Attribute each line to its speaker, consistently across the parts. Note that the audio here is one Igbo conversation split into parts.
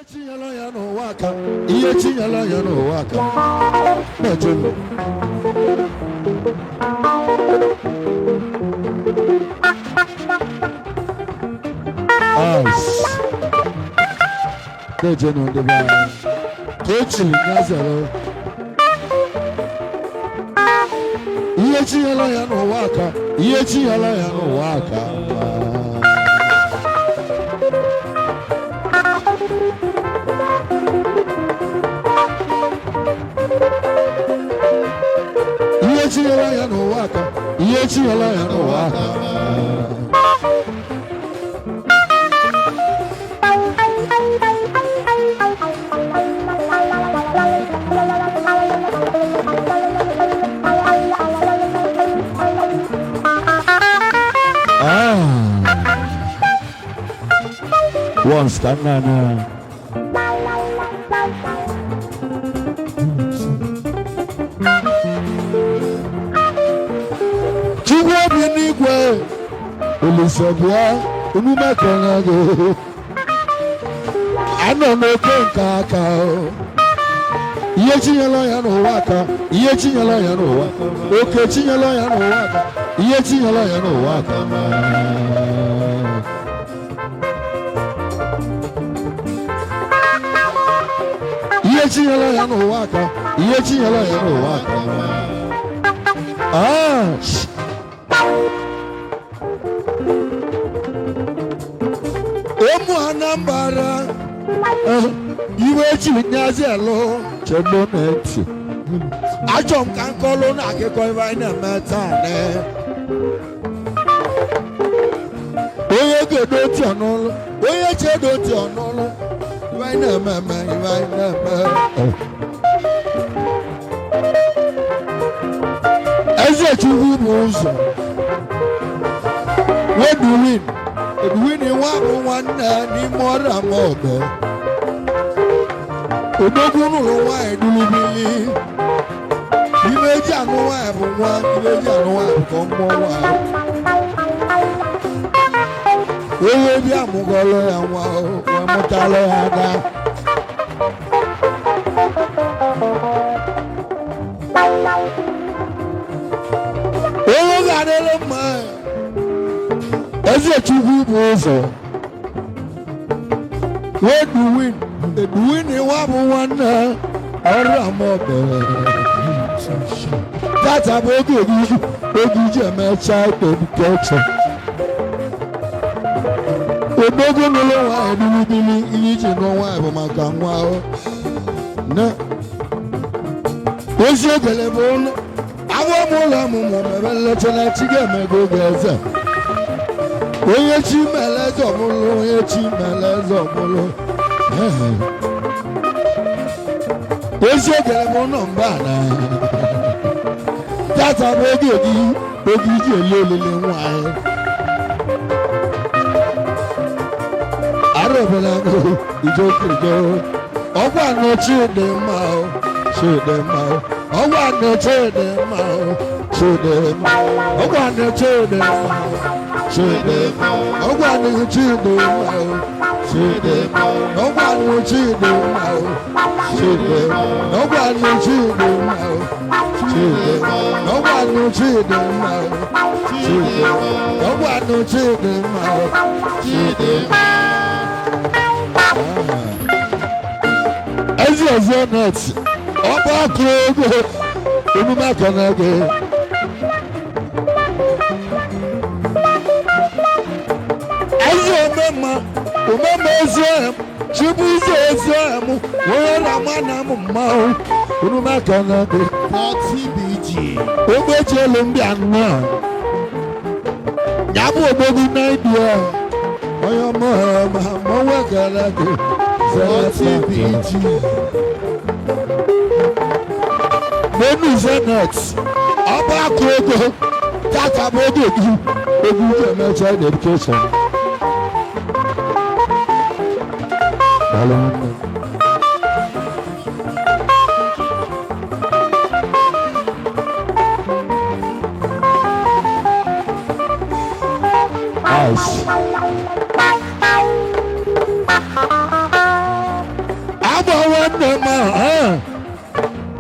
Speaker 1: Chinyala ya no waka, iye chinyala ya no waka. Nejem. Ice. Nejem on the bar. Kechi Nazaro. Iye chinyala ya no waka, iye chinyala ya no waka. Iyechinyala ya no waka, iyechinyala ya no waka. Once tanana. Binigwe, Elisabia, Unumakanage. I don't know Kaka. Yechinyala ya no waka, yechinyala ya no waka. Okay, chinyala ya no waka, yechinyala ya no waka. Yechinyala ya no waka, yechinyala ya no waka. Emu Anambra, iwe chinyazi alo, chendo neti. Ajom kankolo na keko iwa ina metane. Oye gedo ti onolo, oye chedo ti onolo. Iwa ina meme, iwa ina meme. Eze chuhu muzo. What do you win? Winning one ni mora mobe. Odogunu wa edulubili. Imeji anu wa ebun wa, imeji anu wa ko mo wa. Oye bi amugolo ya wa o, wa mutalo ya da. Oye gadele ma. Eze chukwu bụ ụzọ. Where do win? The win iwa bụ nwanne ọrụ amọbe. Tata bụ oge iji emecha education. Odogo n'ụlọ nwaanyị bili iji nọ nwaanyị bụ maka nwa ahụ. Ozi ogele bụ ụlọ. Agwọ m ụlọ ọmụmụ mebe nleta na chi ga-emego oge eze. Onye chi meleze ọmụlụ, onye chi meleze ọmụlụ. Ezi ogere m nọ mba na tata bụ oge iji ele olile nwanyị. Arụbela ijokirijo ọgwa nọ Chidimma Chidimma ọgwa nọ Chidimma Chidimma ọgwa nọ Chidimma Chidimma, ọgwanu Chidimma, Chidimma, ọgwanu Chidimma, Chidimma, ọgwanu Chidimma, Chidimma, ọgwanu Chidimma, Chidimma, ọgwanu Chidimma, Chidimma. Ezi net, ọba akụ ego, emume aka na-ege. Umema ezem, chibu ezem, wera mana mumau, unumaka na de 40 BG. Obeje lumbi anna. Nyabu obogu na idea. Oyo mo wegala de 40 BG. Menu zenet. Aba kogo. Tata bodo du. Ogu mecha education. Ice. nwanne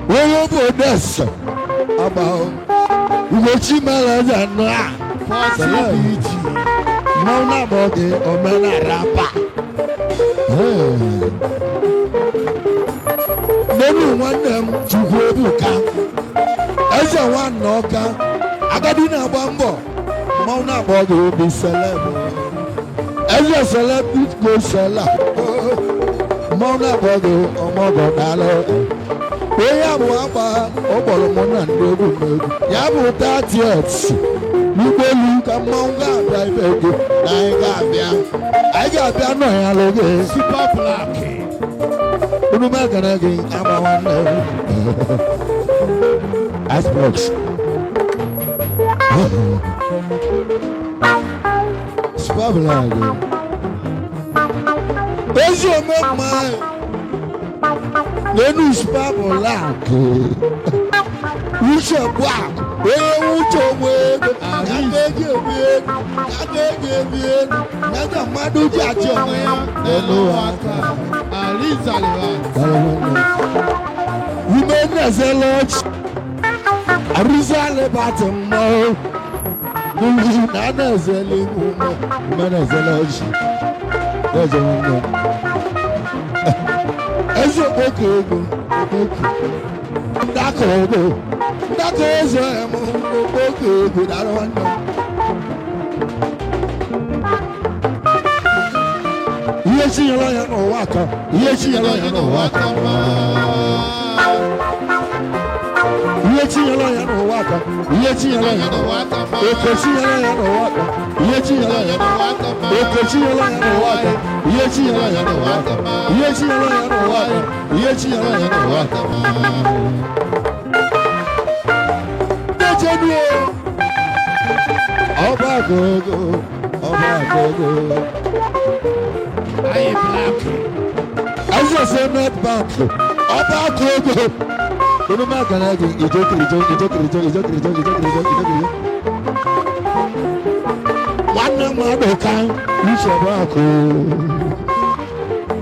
Speaker 1: m onye bụ odessa agba ugochi mere eze nọ a mmanwụ na-abụ gị omenala pa n'elu nwanne m chukwu ebuka eze nwanne ọka agadi na-agba mbọ mmanwụ na-abụ gị obi seleb eze selebrit go sela mmanwụ na-abụ gị ọmọgọ daalụ onye abụ agba ọ kpọrọ mụ na ndị egwu n'egwu ya bụ 30th n'ụgbọelu ka mmanwụ ga-abịa ibe ego na anyị ga-abịa nọ ya lụgị
Speaker 2: Super Black.
Speaker 1: unu megara gị agba nwanne Xbox Super Black ezi ome mma n'enu Super Black uche black onye uche onwe ego aga-eji ebi ego naga mmadụ ji achị onwe ya n'elu aka ume nnezelachi arụzalịbatị mmanwụ n'ugwu na ana-ezela ihu ume nnezelachi eze nwanne ezi okpoko ego ndakọ eze m okpoko ego dara nwanne ihe chinyere ya n'ụwa aka ihe chinyere ya n'ụwa aka ihe chinyere ya n'ụwa aka ihe chinyere ya n'ụwa aka oke chinyere ya n'ụwa aka ihe chinyere ya n'ụwa aka oke chinyere ya n'ụwa aka ihe chinyere ya n'ụwa aka ihe chinyere ya n'ụwa aka ihe chinyere ya n'ụwa aka dejenuo ọba agogo
Speaker 2: Anyị Black.
Speaker 1: azọse net bank ọba agogo unu magana gị ijokiri nwanne mmadụ ka nsogbu akụ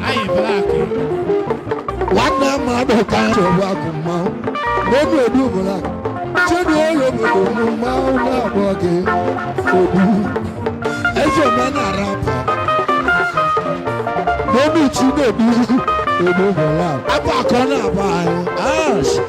Speaker 2: Anyị Black.
Speaker 1: nwanne mmadụ ka nsogbu akụ mmanwụ n'obi obi ụbụla chedu onye obodo mmanwụ na-abụọ gị obi eze omenala apụ n'obi chinedu obi ụbụla abụ akọ na-abụ anyị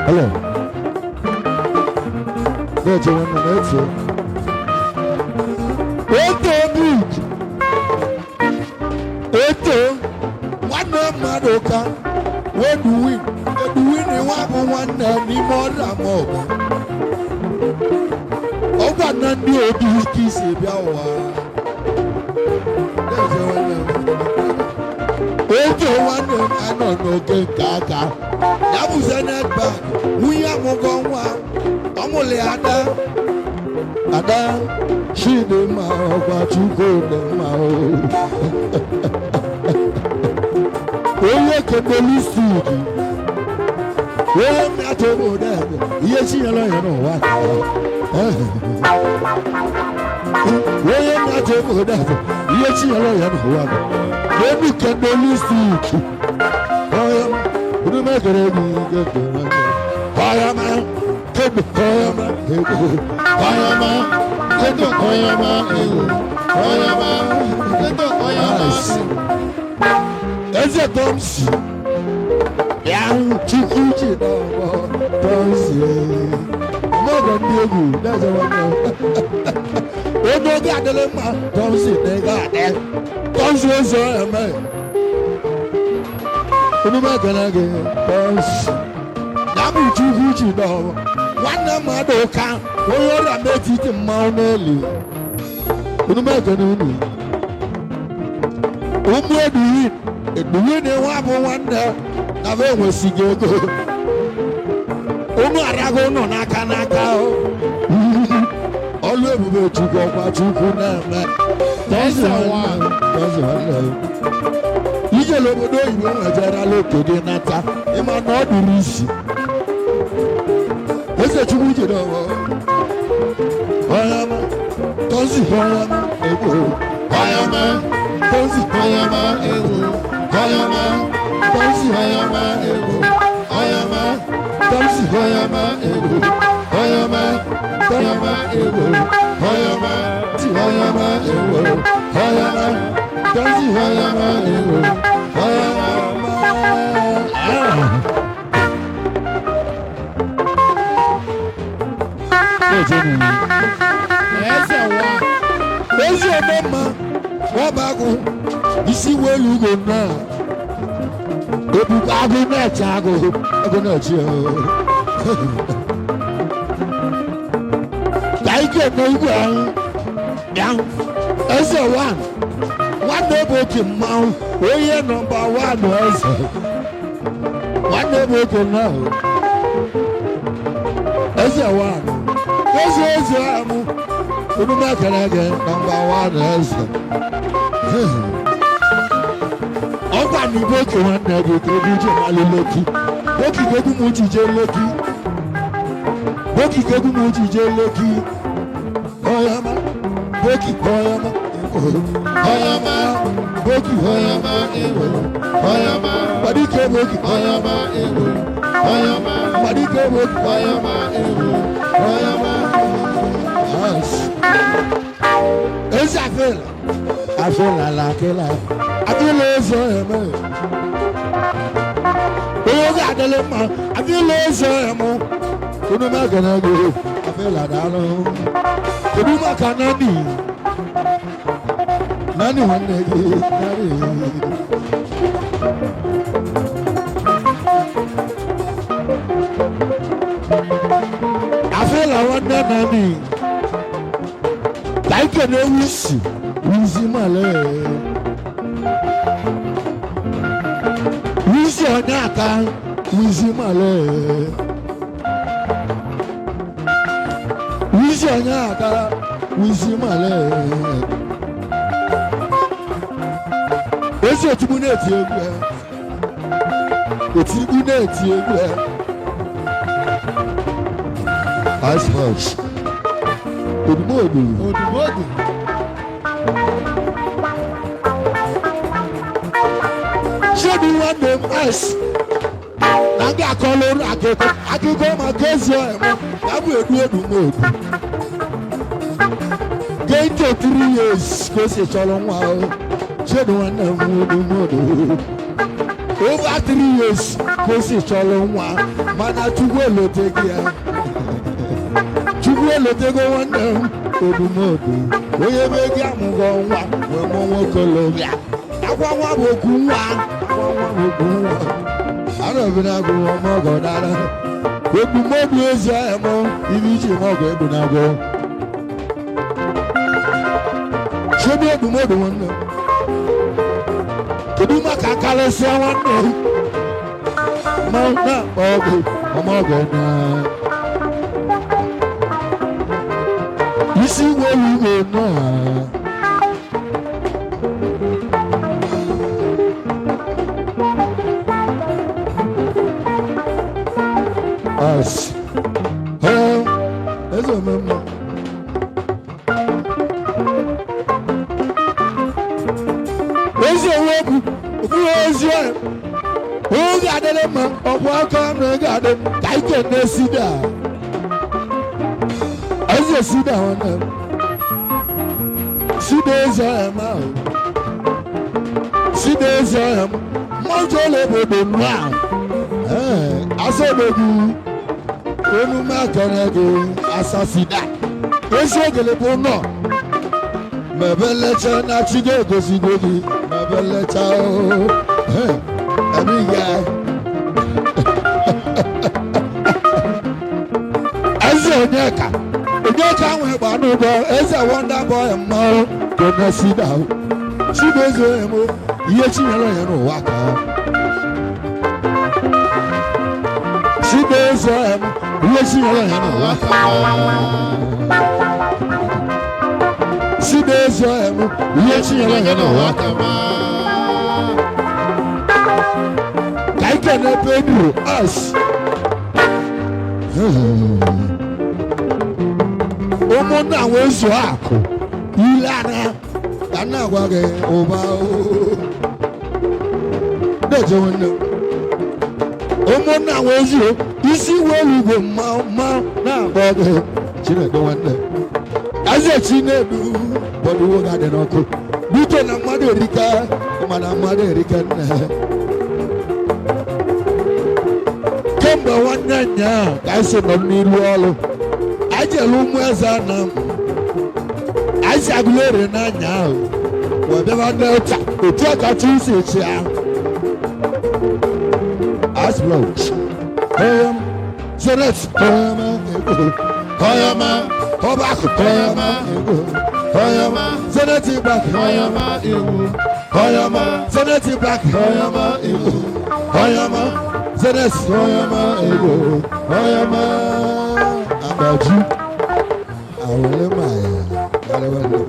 Speaker 1: hello na-eje nwanne na-efe eto nwanne mmadụ ka eduwin nwa bụ nwanne n'ime ọrịa ma ọgwa na ndị obi ike isi bịa ụwa oge nwanne m anọ n'oge nke aka ya bụ Zenith Bank nwunye amụgọ nwa ọmụlị ada Chidimma ọgwa Chukwudimma onye kebelu studi onye mmetụ obodo ebe ihe chinyere ya n'ụwa onye mmetụ obodo ebe ihe chinyere ya n'ụwa n'elu kebelu studi megere gị eze Tomsi ya Chukwu ji n'ọgbọ Tomsi ọmọgọ ndị egwu na-eze nwanne onye oge adịrị mma Tomsi na-ego adị Tomsi ụzọ eme unu megara gị Tomsi ya bụ Chukwu ji n'ọgbọ nwanne mmadụ ka onye ọrịa n'etiti mmanwụ n'elu unu megara unu ụmụ eduwin nwa bụ nwanne na be enwesighị ego unu arago ụnọ n'aka chukwu ọkwa chukwu na-eme tọzi nwanne ijele obodo oyibo nwejerala obodo nata ịma na ọ dụrụ isi eze chukwu jide ọwọ ọyama tọzi ọyama ego ọyama tọzi ọyama ego ọyama tọzi ọyama ego ọyama tọzi ọyama ego ọyama ọyama ego ọyama ti ọyama ego ọyama tọzi ọyama ego ọyama. Ezi ọmụma ọbagụ isi welu ugo na ebubo agụ na-eche agụ na-eche ka ike na igwe ahụ ya eze nwanne bụ oke mmanwụ onye nọmba 1 eze nwanne bụ oke na eze eze amụ onume kẹrẹkẹ nọmba 1 eze ọgbà ní bókè wọn nà ẹgbẹ tó bí jẹ máa lé lókì bókì kékun mú jíjẹ lókì bókì kékun mú jíjẹ lókì ọyọmọ bókì ọyọmọ ọyọmọ bókì ọyọmọ ọyọmọ gbadike bókì ọyọmọ ọyọmọ gbadike bókì ọyọmọ ọyọmọ. Ezi afela la kela abile ezo emo oyo ga adele ma abile ezo emo kunu ma gana go afela dalo kunu ma kanani nani wanne gi nani afela wanne nani like na wisi male wisi onyaka wisi male wisi onyaka wisi male esi otubu na-eti egwu ya otibu na-eti egwu ya ice house Odumodu. Show me one name ice. Nanga kolor akeko makezio emo. Abu edu Odumodu. Gain to 3 years ko se cholo nwa o. Show me one name Odumodu. Over 3 years ko se cholo nwa. Mana tugo lotegi ya. Chukwu elotego nwanne m Odumodu onye megi amụgọ nwa wee mụọ nwokolobịa akwa nwa bụ okwu nwa arọbinago ọmọgọ dara Odumodu ezi emo ibi iji mọgọ ebunago Shobi Odumodu nwanne kedu maka karịsịa nwanne ma na ọgụ ọmọgọ na isi welu igwe náà. As eze omemme ezi owegwu okpuru ezi oge adịrị mma ọkwa aka na ego adị ka ike na-esi daa eze sida nwanne m sida eze ọhịa m ahụ sida eze ọhịa m mmụọ ole obodo m ahụ asọgbegbu emume akọrọ gị asasida ezi ogele bụ nọ mebelecha na chi ga-egosigo gị mebelecha ebe ya eze onyeka nwe gba n'ụgwọ eze wonder boy mmanwụ gọna sida chibueze emo ihe chinyere ya n'ụwa ka chibueze emo ihe chinyere ya n'ụwa ka ihe chinyere ya n'ụwa ka ike na-ebe duru us ụmụnna wee zụọ akụ ile anya ka nna agwa gị ụba na-eje nwanne ụmụnna wee zụọ isi wee igwe mma na-agba gị Chinedu nwanne eze Chinedu bọdụ uwe ga-adị n'ọkụ bute na mmadụ erika mana mmadụ erika nne kemgbe nwanne nya ka anyị so nọ n'iru ọrụ anyị jere ụmụ eze na anyị si agụlere n'anya ahụ wee bịaba n'ụta otu ọkacha isi echi ahụ asblọch Zenet Koyama Obako Koyama Koyama Zenet Black Koyama Koyama Zenet Black Koyama Koyama Zenet Koyama Koyama Abaju Awele Maya Alewale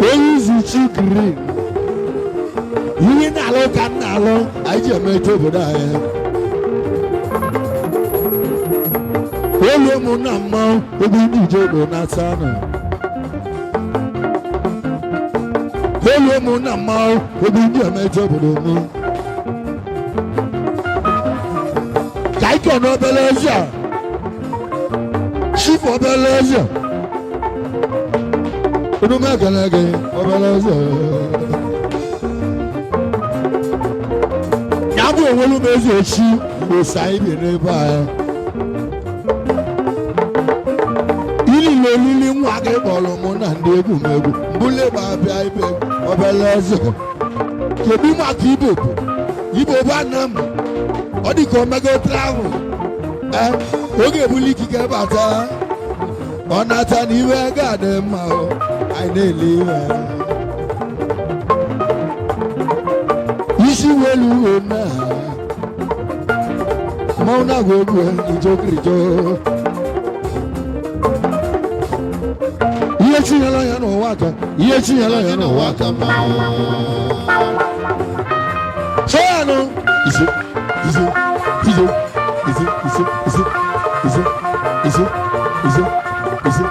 Speaker 1: Oyizi Chikiri Iwi n'alụ ka n'alụ anyị ji eme eto obodo anyị olu ụmụ na mmanwụ ebe ndị ije bụ na-asa nọ olu ụmụ na mmanwụ ebe ndị emeje obodo mụ ka ike n'obele ezi a chifu obele ezi a unu m ekele gị obele ezi a ya bụ onwelu m ezi echi osa ibi n'ebe anyị olili nwa gị kpọrọ mụ na ndị egwu m egwu mbụle ma abịa ibe obele eze kedu maka Igbo bụ Igbo bụ ana m ọ dị ka omego travel oge ebuli ikike bata ọ nata na iwe ga-adị mma anyị na-ele iwe isi welu uwe na mmanwụ na-agwa egwu ijokirijo ihe chinyela ya n'ụwa aka ihe chinyela ya n'ụwa aka chọọnụ ise ise ise ise ise ise ise ise ise ise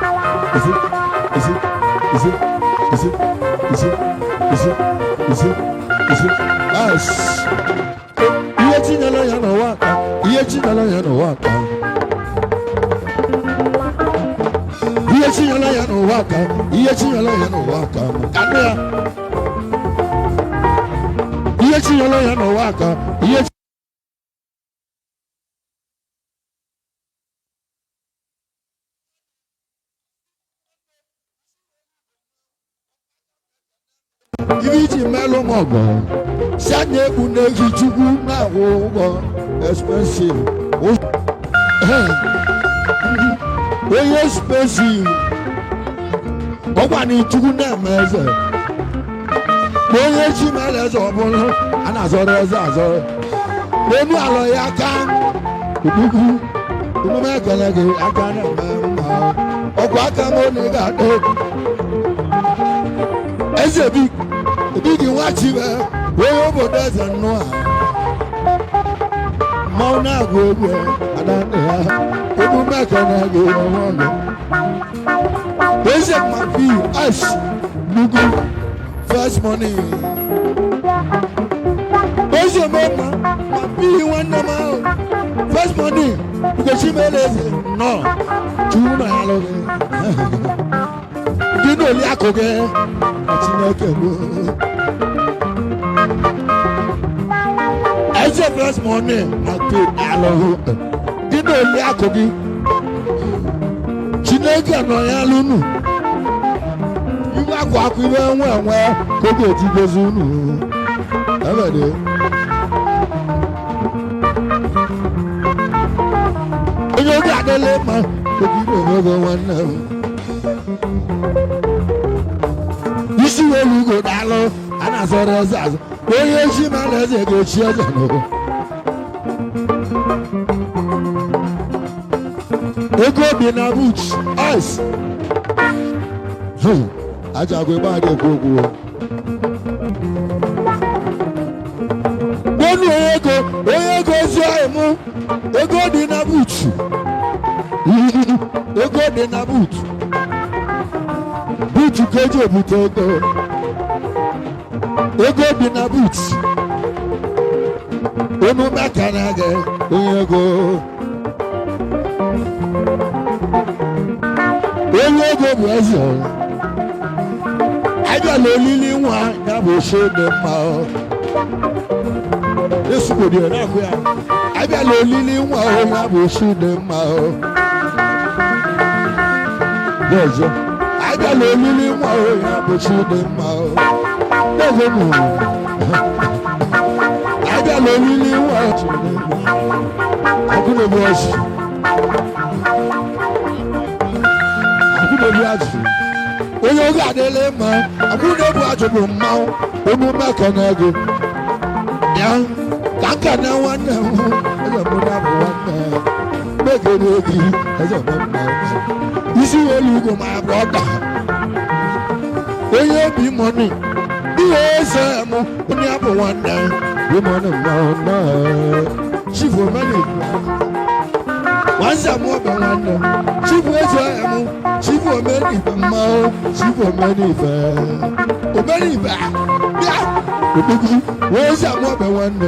Speaker 1: ise ise ise ise ise ise ise ise as ihe chinyela ya n'ụwa aka ihe chinyela ya n'ụwa aka ihe chinyela ya n'ụwa aka ihe chinyela ya n'ụwa aka kanụ ya ihe chinyela ya n'ụwa aka ihe iji melụ m ọgọ si anya egwu n'eji chukwu na-akwụ ụgwọ expensive onye expensive ọgwani chukwu na-eme eze onye chi mere eze ọbụla a na-azọrọ eze azọrọ n'elu alọ ya aka ukwu omume ekele gị aka na-eme mma ọkwa aka m onye ga-adị eze bi gị nwa chibe onye obodo eze nnụọ mmanwụ na-agụ egwu adanne ya omume ekele gị ọnwa ọnụ eze mafi ash nugu first money eze mama mafi nwanne m ahụ first money ugochi mere eze nọ chukwu na ya lụghị gị na oli akụ gị na Chineke bụ eze first money mafi alụghị gị na oli akụ gị Chineke nọ ya lụnụ iwe akwa akụ iwe enwe enwe ka ọ ga-eji gozi unu ebede onye oge adịla mma ogige omego nwanne m isi welu ugo daalụ a na-azọrọ eze azụ onye echi ma na eze ga-echi eze n'ụwa ego bi na buch ice Ajagwe ba de gogo. Bonu oyego zo emu. Ego di na boot. Ego di na boot. Boot keje butego. Ego di na boot. Onu makanage oyego. Oyego Brazil. Abia lolili nwa ya bụ shede mma o. Yesu ko di na ku ya. Abia lolili nwa o ya bụ shede mma o. Dejo. Abia lolili nwa o ya bụ shede mma o. Dejo mu. Abia lolili nwa o shede mma. Akuno bi oshi. Akuno bi aji. Onye oge adịla mma, akwụna ebu ajụbụ mmanwụ, omume akana ego. Ya, ka nka na nwanne m hụ, eze mụ na bụ nwanne m. Megere egi, eze mụ na m. Isi elu ugwu ma abụ ọda. Onye obi mọni, ihe eze m, onye abụ nwanne m. Bi mọni mmanwụ na chifu omeni. Wanza mu ọbẹ nwanne, chifu eze m. Chifu omeni ife mmanwụ, chifu omeni ife. Omeni ife a, bịa! Ogbugbu, wee zi amụ ọbẹ nwanne.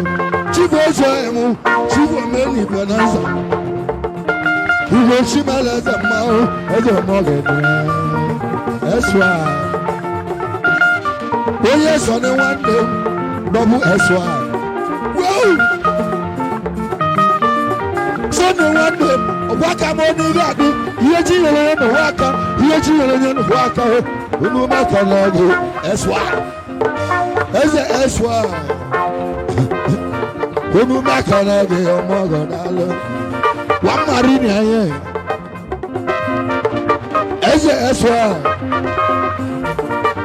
Speaker 1: Chifu eze emu, chifu omeni ife na nza. Igwe chimala eze mmanwụ, eze ọmọgede. Eswa. Onye sọ na nwanne m, dọbụ eswa. Wow! Sọ na nwanne m, ọgwa ka m onye iri adị. Ihe ji nyere ya n'ụwa aka, ihe ji nyere ya n'ụwa aka, omume aka n'ọgụ, eswa. Eze eswa. Omume aka n'ọgụ, ọmọgọ n'alụ. Wamari ni anya. Eze eswa.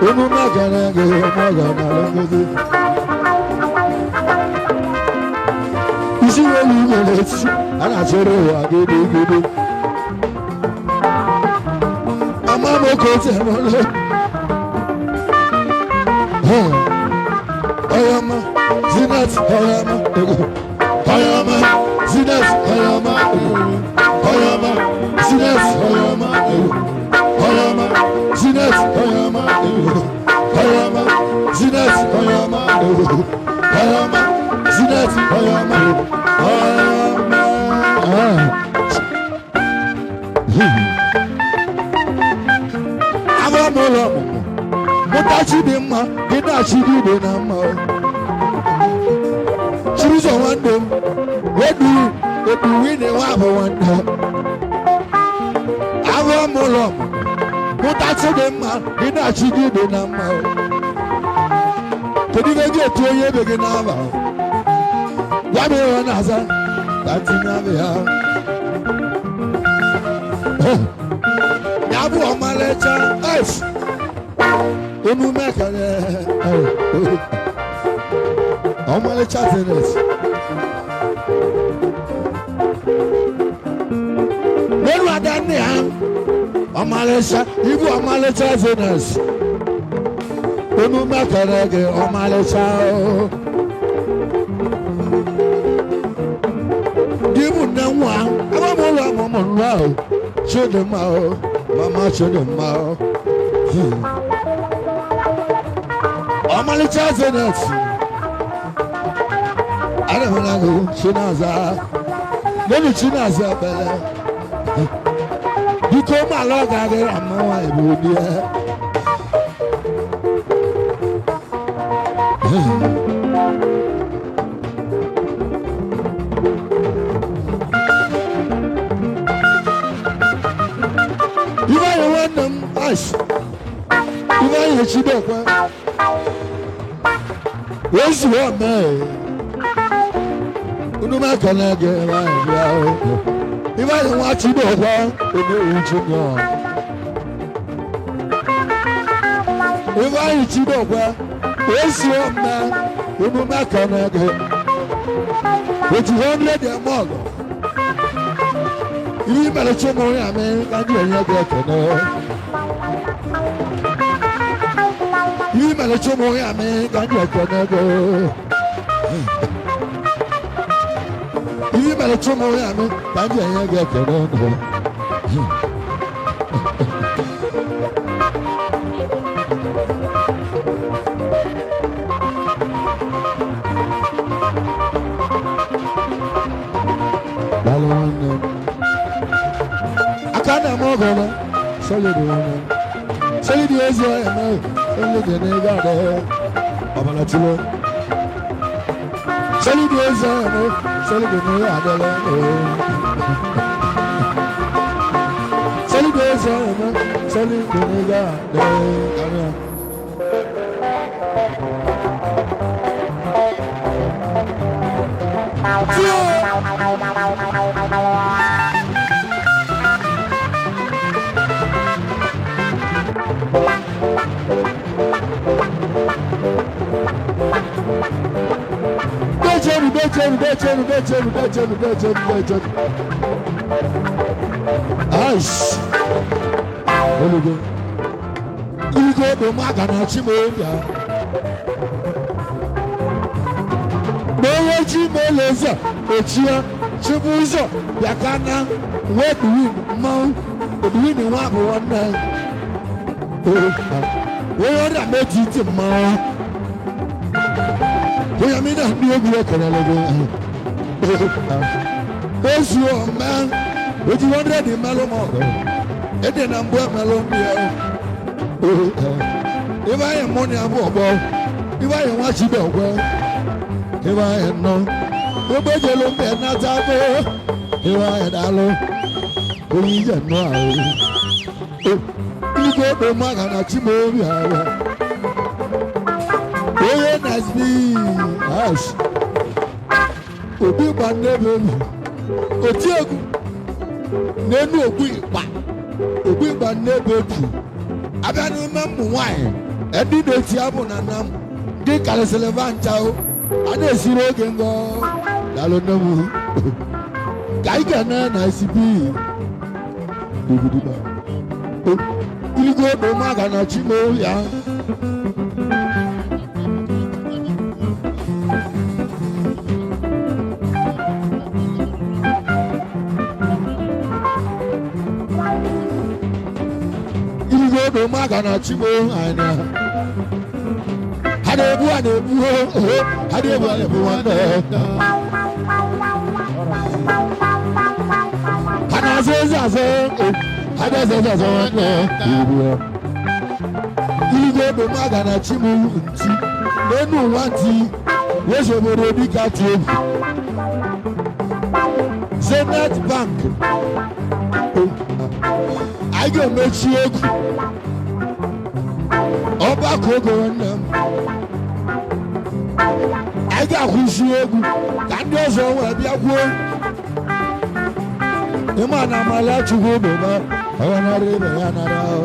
Speaker 1: Omume aka n'ọgụ, ọmọgọ n'alụ. Isi welu nyere esi, a na-achọrọ ụwa gidi. Mama ko te mole. Oyama, Zinat, Oyama, Oyama, Zinat, Oyama, Oyama, Zinat, Oyama, Oyama, Zinat, Oyama, Oyama, Zinat, Oyama, Oyama, Zinat, Oyama, Mụlọ ọmụmụ mụtachi dị mma dị na-achị dị ibe na mma chirizo nwanne m eduwi na-enwe abụ nwanne abụ mụlọ ọmụmụ mụtachi dị mma dị na-achị dị ibe na mma kedu ibe gị etu onye ebe gị n'aba ya bụ ihe ọ na-aza ka tinye abụ ya ya bụ ọmalịcha ice omume kere ọmalịcha tenis n'elu ada nne ha ọmalịcha ibu ọmalịcha tenis omume kere gị ọmalịcha ibu nne nwa agbamụlọ ọmụmụ nwa ahụ Chidinma o, Mama Chidinma o. Ọmalịcha Zenet. Adamanago Chinaza. Lẹ́nu Chinaza bẹ̀rẹ̀. Biko máa lọ gàgé àmọ́wá ìbò ní ẹ. Ivan Chidokwa. Where's your man? Unuma Kanage, Ivan Chidokwa, Ivan Chidokwa. Where's your man? Unuma Kanage. With 100 more. You better check on your man, and you're not there to know. mere chụmụ ya mee ka ndị ekene go ibi mere chụmụ ya mee ka ndị enye gị ekene go akana mo gona solid one solid is your man solid the nigga there abala chulo solid is your man solid the nigga there solid is your man solid the nigga there Aish. Olugo. Olugo do magana chimoya. Boye chimeleza ochia chibuzo yakana wedwin mau wedwin wa bo wana. Oyo da meji ti mau. Oya mi na bi obi e kana logo. Osu o man. Oji 100 di melo mo. Ede na mbo melo bia. Iba ye money abo obo. Iba ye wa chi be obo. Iba ye no. Obo je lo be na ta go. Iba ye dalo. Oyi je no a. Iko do maga na chi mo bia. Oye nasbi. Ash. Obi ba nebe. Otiegu. Nenu ogbu igba n'ebe tu abịa n'ime mmụ nwanyị edi na-eti abụ na nam dị kalịsịlịva nchao a na-esiri oge ngọ dalụ nemu ka ị ga na isibi obidiba iligo bụ maga na chimo ya do magana chibo ana hadebu hadebu wanda hana zezazo hadazeza wanda igo do magana chibo nti nenu wanti weshoboro dikati Zenith Bank I go make you Oba kogo nam aga khushi egu kandi ozo wa bia gwo ema na mala chugo be ba ana rebe ana rao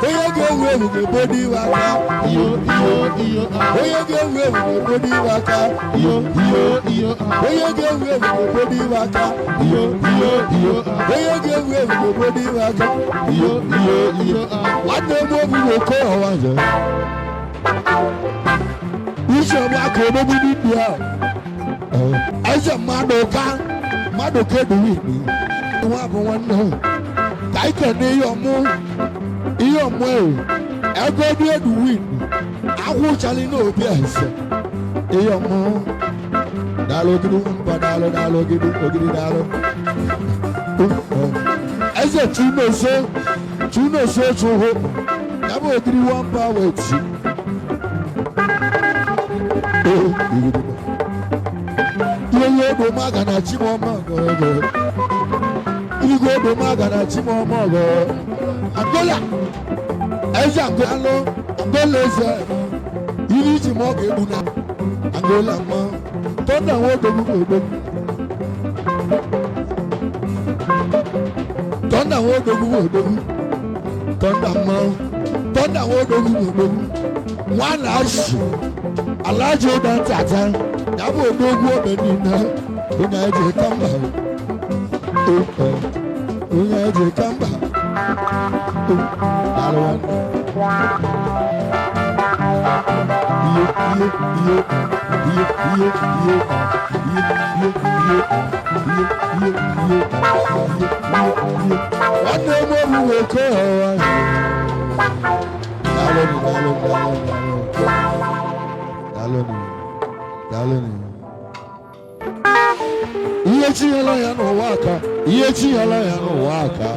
Speaker 1: Oye ge wewu ge body waka Oye ge wewu ge body waka Oye ge wewu ge body waka Oye ge wewu ge body waka What the mo bi ko awaje Isho ba ko no bi dia Aisha madoka do wi ni wa bo wan no kai ka ne yomo e go bi edu wi awu chali no bi ase e yomo dalo gidu pa dalo gidu ogidi dalo ese chuno so chuho yabo ogidi one power ti Iye do magana chimo mago Igo do magana chimo mago Angola Eza Angola eze Ili chimo ge buna Angola ma Tonda wo do go Tonda wo do go Tonda ma Tonda wo do go One ash Alajo dan tata Yabo odogwu obeni na ina eje kamba onye eji kamba ihe chinyela ya n'ụwa aka ihe chinyela ya n'ụwa aka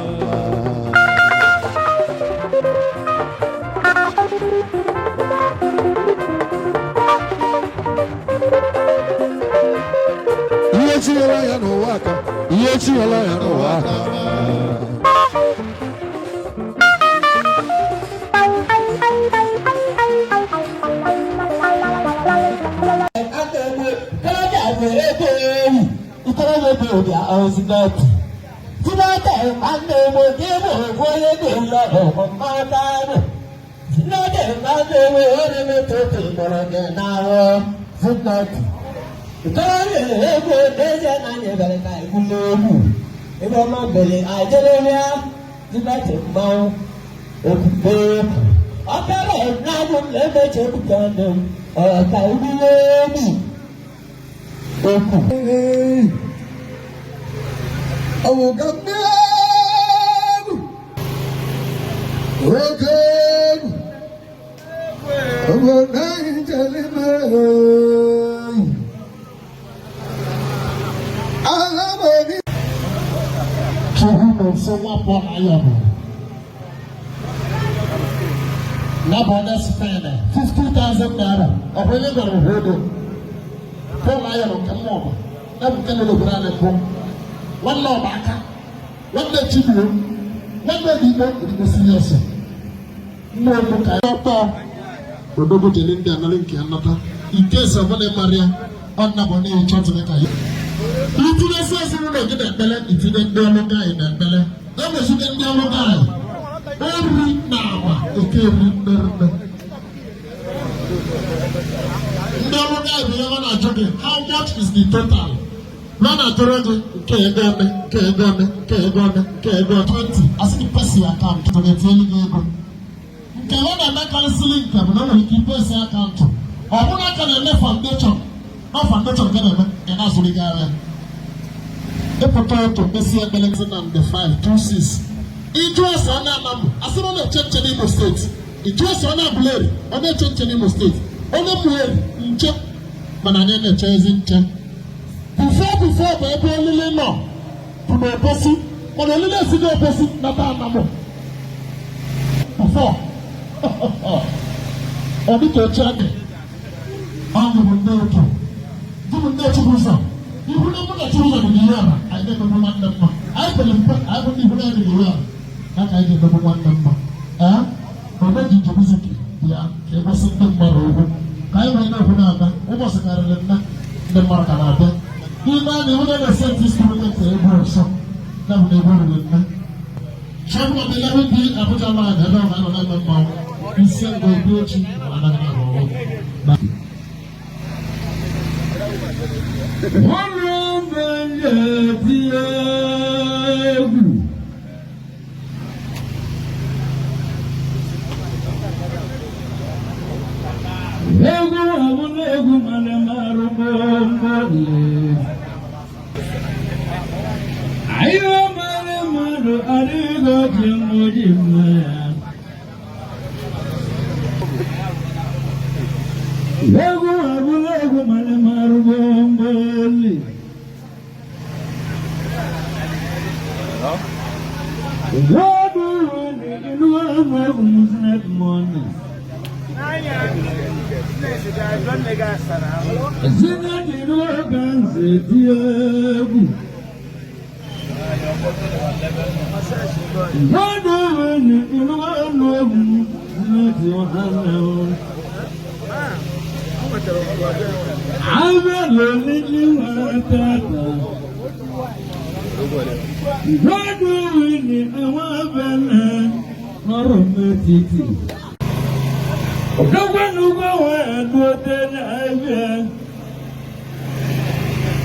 Speaker 1: ihe chinyela ya n'ụwa aka ihe chinyela ya n'ụwa aka $50,000 naira. Ọ̀pọ̀lọpọ̀ gbọ́dọ̀ hódo. Fọ́ọ̀mù ayọ̀ ló kẹ́ mọ́ ọ̀bọ̀. Ẹ̀bùn kẹ́lẹ́ ló gbọ́dọ̀ alẹ́ fún. Wọ́n lọ ọ̀bà aka. Wọ́n lé tìbú. Wọ́n lé ìdìbò ìdìbò síríọ̀sì. Nínú ọdún ká yọ tọ́. Òdòdó tẹ̀lé ń dí ànálẹ́ nkì ànátá. Ìkéèsì ọ̀bọ̀n ẹ̀ Maria. Ọ̀nà bọ̀ ní ìjọ́ tó ní ká yẹ. Ìtúndé sẹ́ẹ̀sì nínú ìdílé ẹ̀pẹ́lẹ́ ìtúndé ndé ọlọ́gá ìnà ẹ̀pẹ́lẹ́. Ẹ̀wọ̀n ìtúndé ndé ọlọ́gá ẹ̀. Every now, okay, how much is the total? Run at 20 as the person account to the daily labor. Okay, when I'm not canceling them, no, we keep person account. Or when I can left foundation, no foundation can and that's what we got. The potato, Messi and and the 526. It was on Nam, as on the church in Imo State. It was on a blade, on the church in Imo State. On the blade, in check, Banana chasing check. Before, baby, only no. To the opposite, or the little city opposite, not a number. Before, on the church, I'm the window. You will not choose them. You will not choose them in the year. I never want them. I believe I will live in the year. I did number one number. But you to visit, yeah, it was in the Maroon. I went over almost a Carolina, the Marcanada. He might never sent this to the table, so that would never win. Some of the 11 people, I put a man, I don't know, he said, go do it. One room,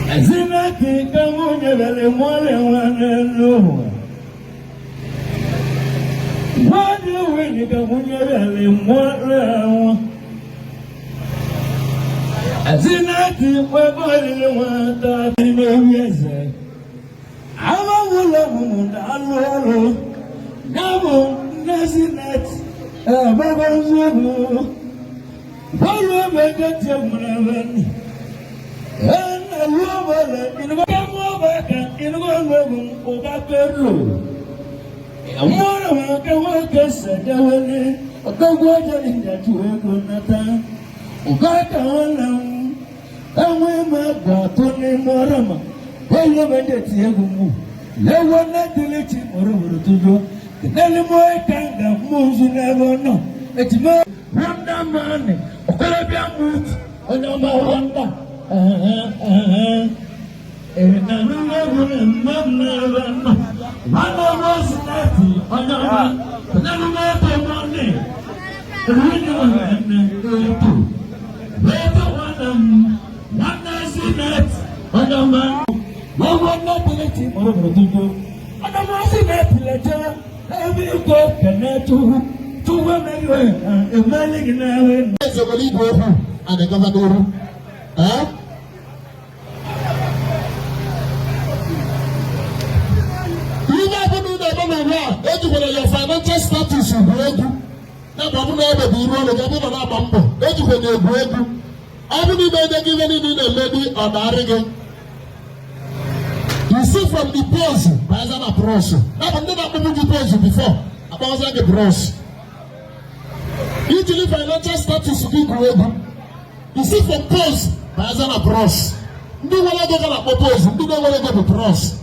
Speaker 3: Zinati kamunye vele mwale wanelo. Wadi wini kamunye vele mwale wa. Zinati webali wata nimeweze. Awa wula mumunda alolo. Nabo nazinati baba zubu. Balo begati mnavani. Your financial status will break you. Now, Babu never be one of the bumper. Educated break you. I believe they give any lady or the you see from the pose, by an approach. Now, I'm never moving the pose before. About the bros. Usually, financial status will be great. You see from pose, by an approach. Do what I don't propose, do not want to go to cross.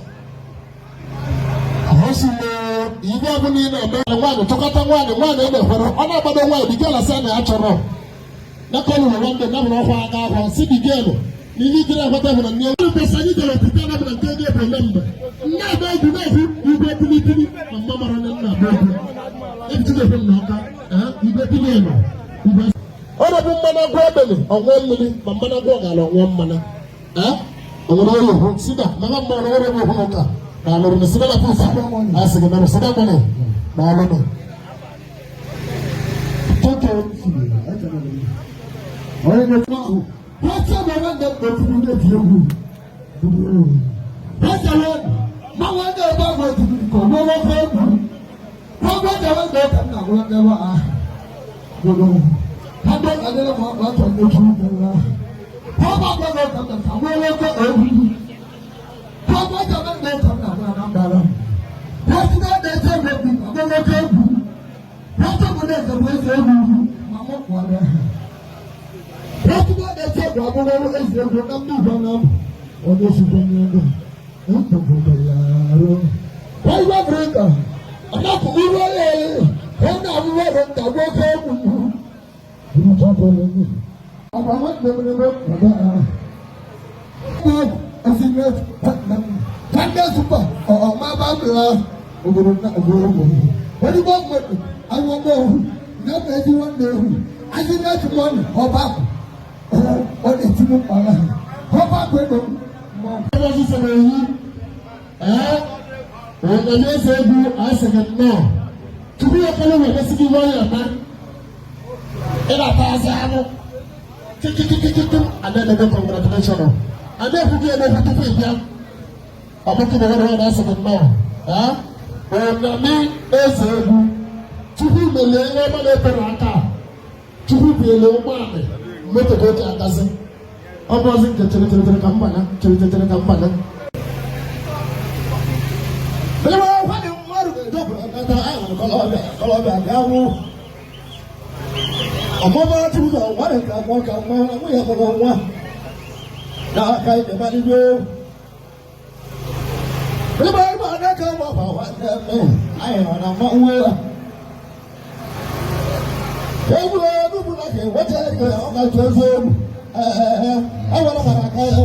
Speaker 3: Ibe abuni na be nwa tokata nwa ebe horo ona bado nwa bi gala sa na achoro na kolu na wande na no kwa aka kwa si bi gelo ni ni gira hota na ni o be sani de pita na na ngege be lembe na ba du na hu ibe tili mama mara na ba e ti de na ka ibe tili no ibe ora bu mana go abele onwo mmiri mama na go gala onwo mmana onwo yo ho sida mama mara ora mo ho ka kalau ni sudah lapis, asal kita sudah mana, mana ni? Kita orang yang tahu, baca mana dah berfungsi dia. Baca mana, mana dah berfungsi kau mana kau? Kau jangan dah nak orang dewa. Kau adalah mak tuan dewa. Kau dah nak kau mana kau? Papa jangan datang nak dalam. Pasti dah datang lebih. Apa nak kamu? Pasti boleh kamu. Mama kuat. Pasti dah datang. Apa nak kamu? Kamu jangan. Ada sebenarnya. Untuk berlalu. Baiklah mereka. Anak kuliah le. Anak kuliah rendah kamu. Ini apa lagi? Apa nak benar-benar ada? Asinet kanda super ma ba bla ogoro na ogoro mo wani bo mo awo mo na be di one day asinet money oba o de ti mo para oba pe do mo ko si se yi o de le se bu asinet no to be a fellow with the lawyer man ila ta zamu tiki and then the congratulations. And then we get a to pay them. I'm looking at what I said now. When the man is able to be the level to be a low man, make a good dozen. I wasn't the children company, children company. But I want to we have one. Now I can't imagine you. Remember, I can't walk out. I am on my way. They will like it. What are you on my telephone? I want to have a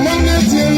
Speaker 3: Money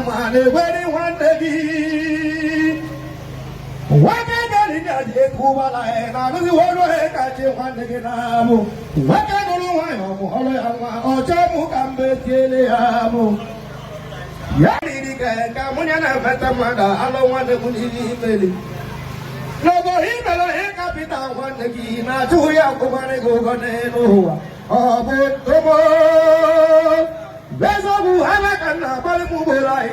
Speaker 3: man, wedding one day. What can I do? Kubala, and I don't want to catch you one again. What can I do? Or Jamu Cambe. Yadi can come on and have a mother. I don't want to put it in. No, but he better capital one again. I do ya go. Oh, but come on. There's a who have a can have move like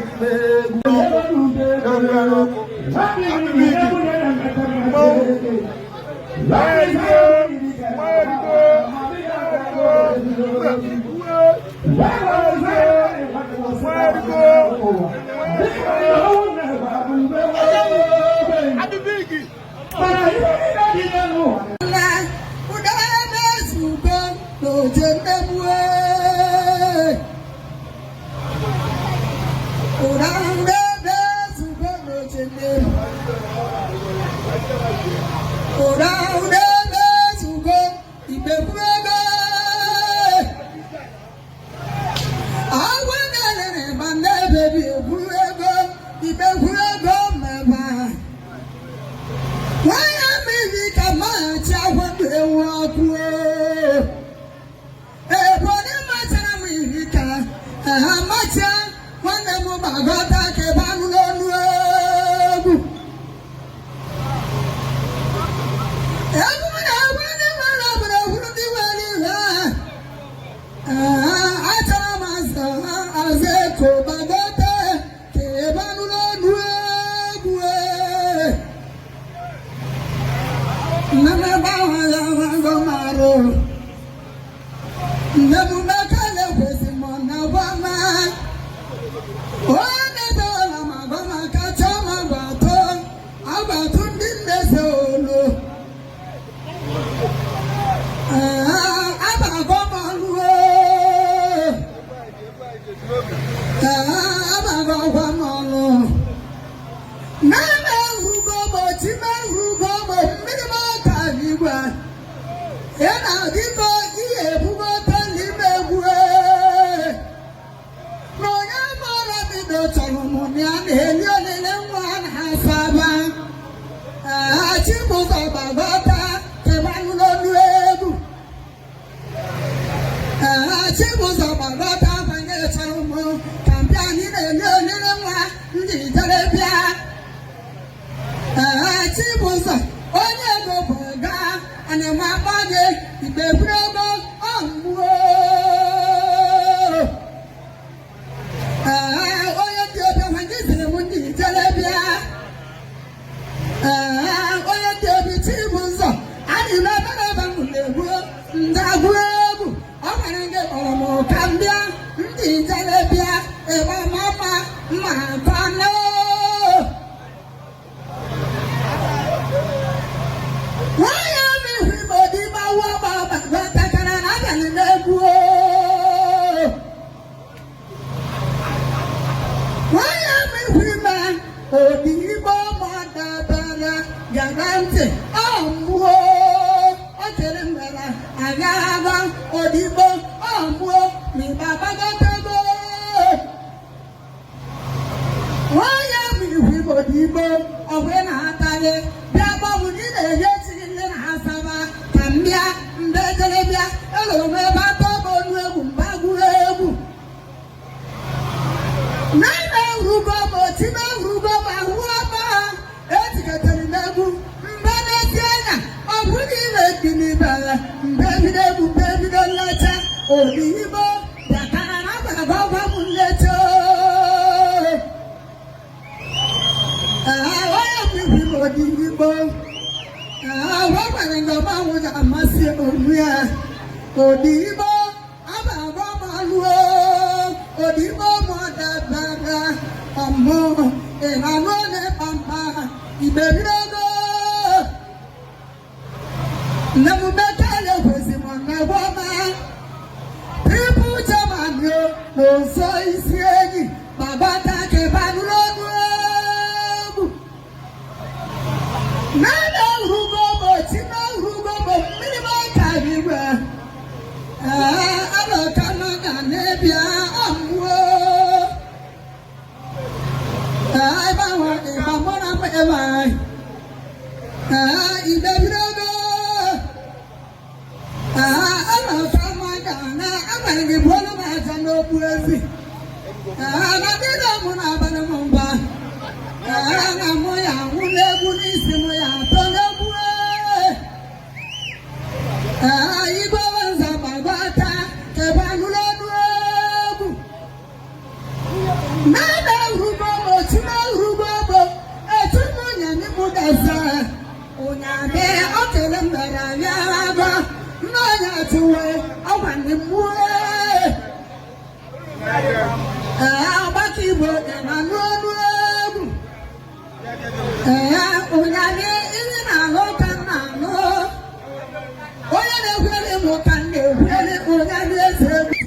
Speaker 3: moya wule buni si moya tole bue. Igwe wanza babata kebanule nuegu. Nana urubo chuma urubo etumu nyami mudaza. Unyame otele mbara yaga. Nanya tuwe awani mue. Abaki bo emanunu. Unyame ini na loka na lo. Oya ne kwele mo kande kwele unyame sebi.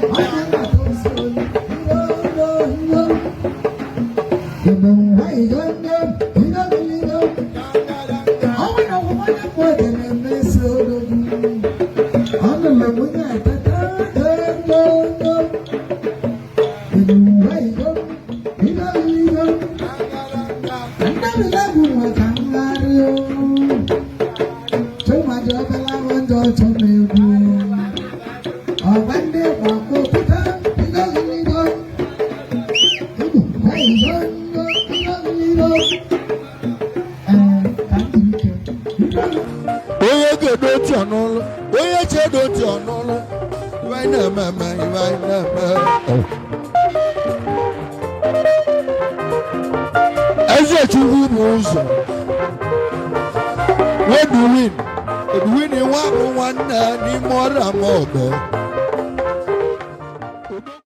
Speaker 3: Hey,
Speaker 1: Eze chukwu bụ ụzọ Edwin Edwin nwa bụ nwanne n'ime ọrịa ma ọbẹ